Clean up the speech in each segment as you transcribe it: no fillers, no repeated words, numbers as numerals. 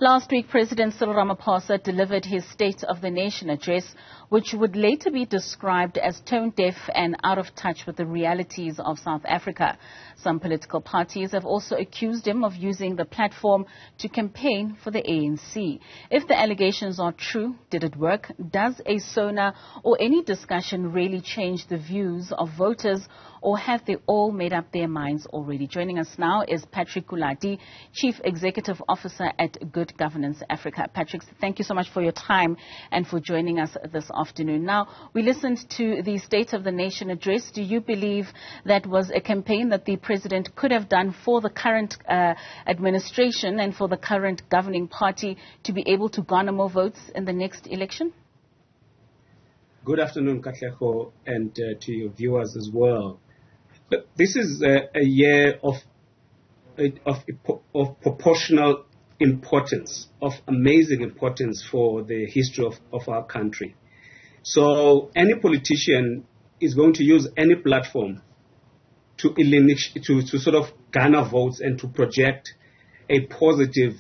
Last week, President Cyril Ramaphosa delivered his State of the Nation address, which would later be described as tone-deaf and out of touch with the realities of South Africa. Some political parties have also accused him of using the platform to campaign for the ANC. If the allegations are true, did it work? Does a SONA or any discussion really change the views of voters, or have they all made up their minds already? Joining us now is Patrick Kulati, Chief Executive Officer at Good Governance Africa. Patrick, thank you so much for your time and for joining us this afternoon. Now, we listened to the State of the Nation address. Do you believe that was a campaign that the President could have done for the current administration and for the current governing party to be able to garner more votes in the next election? Good afternoon, Katlego, and to your viewers as well. This is a year of proportional importance, of amazing importance for the history of our country. So any politician is going to use any platform to sort of garner votes and to project a positive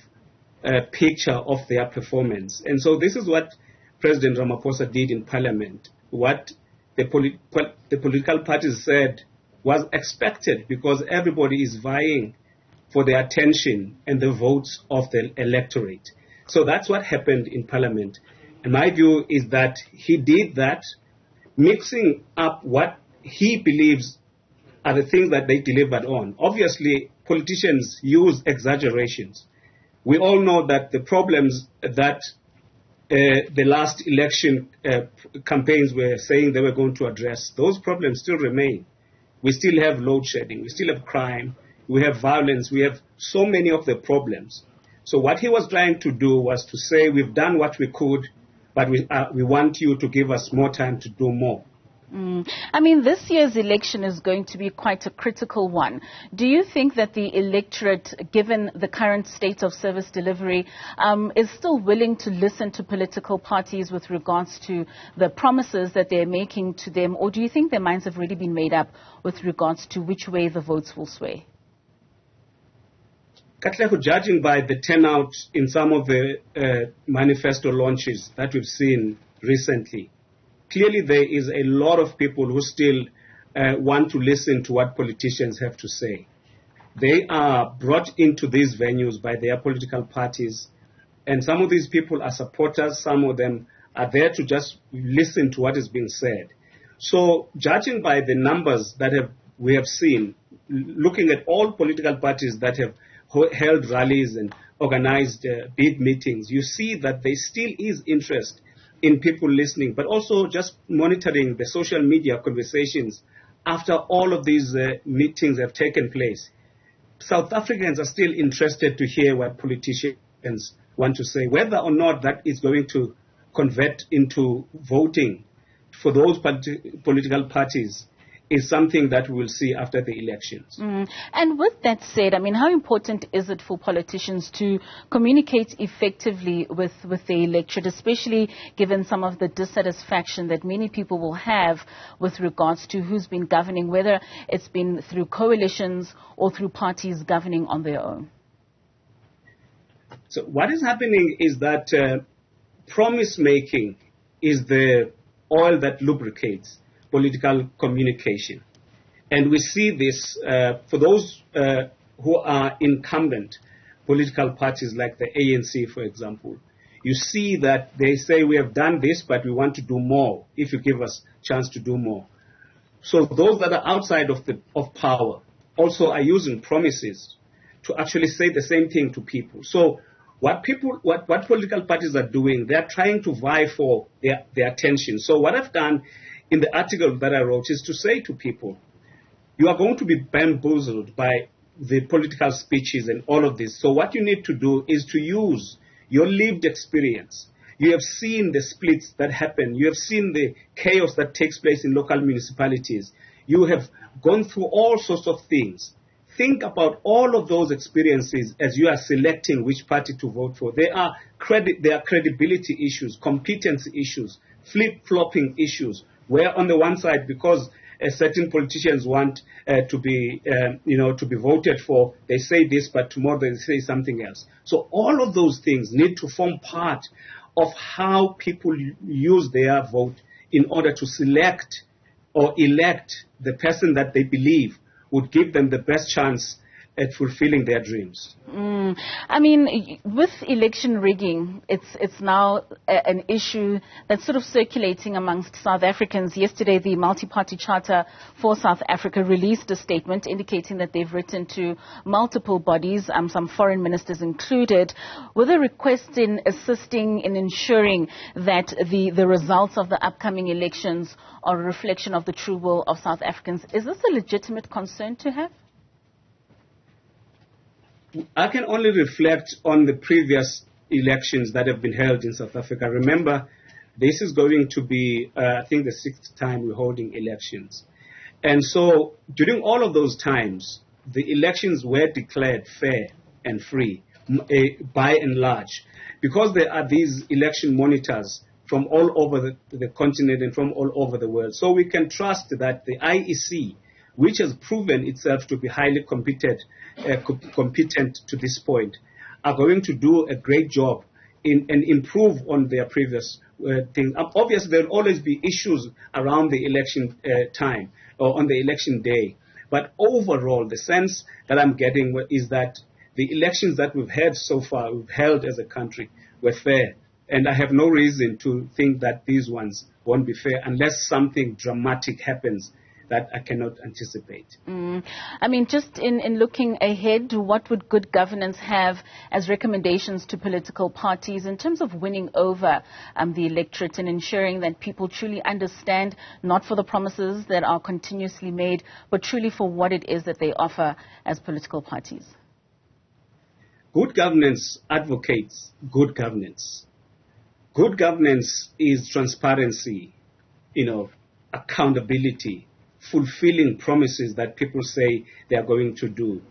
picture of their performance. And so this is what President Ramaphosa did in Parliament, what the political parties said was expected, because everybody is vying for the attention and the votes of the electorate. So that's what happened in Parliament. And my view is that he did that, mixing up what he believes are the things that they delivered on. Obviously, politicians use exaggerations. We all know that the problems that the last election campaigns were saying they were going to address, those problems still remain. We still have load shedding, we still have crime, we have violence, we have so many of the problems. So what he was trying to do was to say, we've done what we could, but we want you to give us more time to do more. I mean, this year's election is going to be quite a critical one. Do you think that the electorate, given the current state of service delivery, is still willing to listen to political parties with regards to the promises that they're making to them, or do you think their minds have really been made up with regards to which way the votes will sway? Katlego, judging by the turnout in some of the manifesto launches that we've seen recently, clearly there is a lot of people who still want to listen to what politicians have to say. They are brought into these venues by their political parties, and some of these people are supporters, some of them are there to just listen to what is being said. So judging by the numbers that we have seen, looking at all political parties that have held rallies and organized big meetings, you see that there still is interest in people listening, but also just monitoring the social media conversations after all of these meetings have taken place. South Africans are still interested to hear what politicians want to say. Whether or not that is going to convert into voting for those political parties is something that we will see after the elections. And with that said, I mean, how important is it for politicians to communicate effectively with the electorate, especially given some of the dissatisfaction that many people will have with regards to who's been governing, whether it's been through coalitions or through parties governing on their own? So what is happening is that promise-making is the oil that lubricates political communication. And we see this for those who are incumbent political parties like the ANC, for example. You see that they say, we have done this, but we want to do more if you give us a chance to do more. So those that are outside of power also are using promises to actually say the same thing to people. So what political parties are doing, they are trying to vie for their attention. So what I've done in the article that I wrote is to say to people, you are going to be bamboozled by the political speeches and all of this. So what you need to do is to use your lived experience. You have seen the splits that happen. You have seen the chaos that takes place in local municipalities. You have gone through all sorts of things. Think about all of those experiences as you are selecting which party to vote for. There are credibility issues, competency issues, flip-flopping issues, where on the one side, because certain politicians want to be voted for, they say this, but tomorrow they say something else. So all of those things need to form part of how people use their vote in order to select or elect the person that they believe would give them the best chance at fulfilling their dreams. I mean, with election rigging, it's now an issue that's sort of circulating amongst South Africans. Yesterday, the Multi-Party Charter for South Africa released a statement indicating that they've written to multiple bodies, some foreign ministers included, with a request in assisting in ensuring that the results of the upcoming elections are a reflection of the true will of South Africans. Is this a legitimate concern to have? I can only reflect on the previous elections that have been held in South Africa. Remember, this is going to be, I think, the 6th time we're holding elections. And so during all of those times, the elections were declared fair and free, by and large, because there are these election monitors from all over the continent and from all over the world. So we can trust that the IEC, which has proven itself to be highly competent to this point, are going to do a great job and improve on their previous thing. Obviously, there will always be issues around the election time or on the election day. But overall, the sense that I'm getting is that the elections that we've had so far, we've held as a country, were fair. And I have no reason to think that these ones won't be fair unless something dramatic happens that I cannot anticipate. I mean, just in looking ahead, what would good governance have as recommendations to political parties in terms of winning over the electorate and ensuring that people truly understand, not for the promises that are continuously made, but truly for what it is that they offer as political parties? Good governance advocates good governance. Good governance is transparency, accountability, fulfilling promises that people say they are going to do.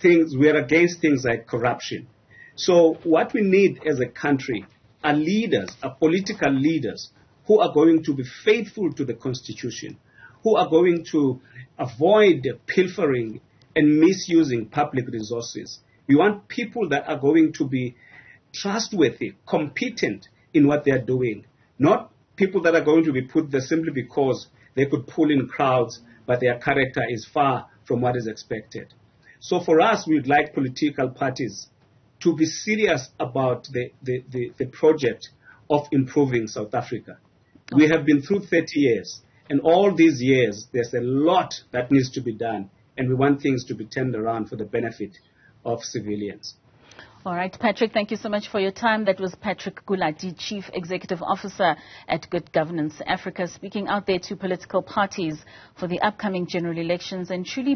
We are against things like corruption. So what we need as a country are leaders, are political leaders who are going to be faithful to the Constitution, who are going to avoid pilfering and misusing public resources. We want people that are going to be trustworthy, competent in what they are doing, not people that are going to be put there simply because they could pull in crowds, but their character is far from what is expected. So for us, we'd like political parties to be serious about the project of improving South Africa. We have been through 30 years, and all these years, there's a lot that needs to be done, and we want things to be turned around for the benefit of civilians. All right, Patrick, thank you so much for your time. That was Patrick Kulati, Chief Executive Officer at Good Governance Africa, speaking out there to political parties for the upcoming general elections and truly